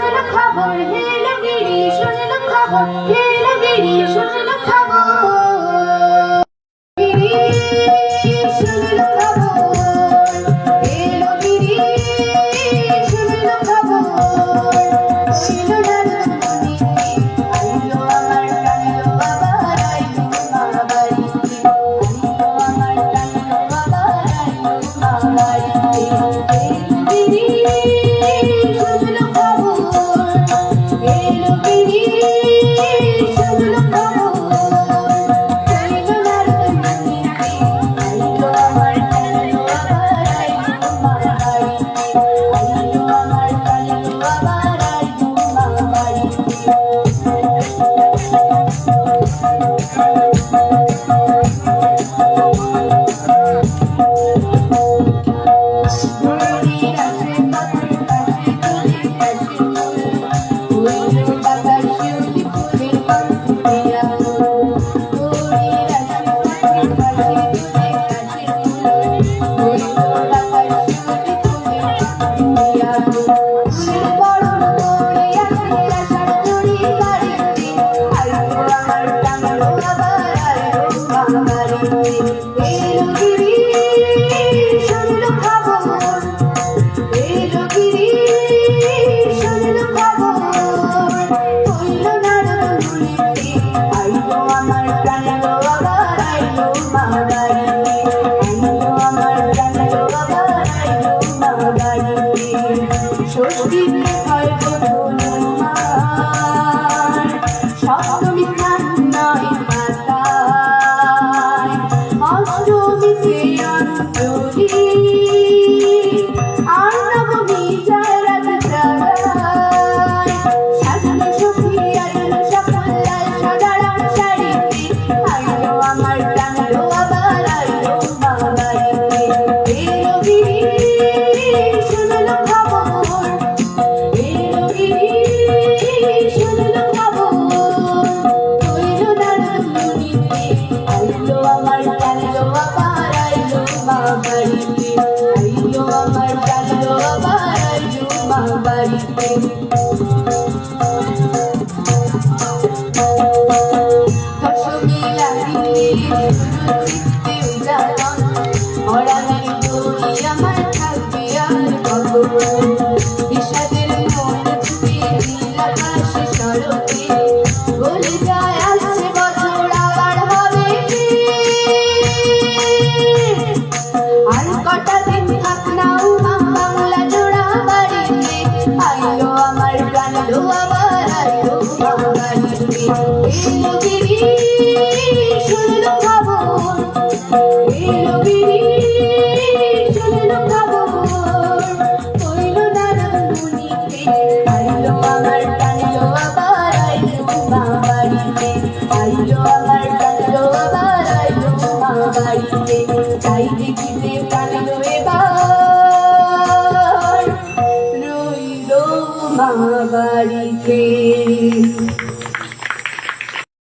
খবর হেলো গিরি শুনলো খবর হেলো গিরি শুনলো খবর গিরি শুনলো খবর হেলো গিরি শুনলো খবর ছিল নন্দনী আইলো আমার টানলো আবার আইলো মা বাড়িতে আইলো আমার টানলো আবার আইলো মা বাড়িতে হেলো গিরি শুনলো সপ্তমী স্নান নয় মাতায় অষ্টমীতে অঞ্জলি আর নবমী যায় রাত জাগায় সাজানো সখী আইলো সকল লাল সাদা রং শাড়িতে আইলো আমার টানলো আবার আইলো মা বাড়িতে এলো গিরি শুনলো খবর এলো গিরি শুনলো খবর হইলো নন্দনীতে আইলো আমার টানলো আবার আইলো মা বাড়িতে আইলো আমার টানলো আবার আইলো মা বাড়িতে দশমী লাগিলে চিত্তে উজাগর অরামের দড়ি আমার থাকবে আর কত বিষাদের মন ছুঁয়ে নীল আকাশে সড়কে বলে যায় আসছে বছর আবার হবে আর কটা দিন থাক না উমা বাংলা জোড়া বাড়িতে আইলো আমার টানলো আবার আইলো মা বাড়িতে এলো গিরি শুনলো খবর এলো গিরি শুনলো খবর হইলো নন্দনীতে আইলো আমার টানলো আবার আইলো মা বাড়িতে আইলো আমার টানলো আবার আইলো মা বাড়িতে তাই দেখিতে টানলো এবার রইলো মা বাড়িতে।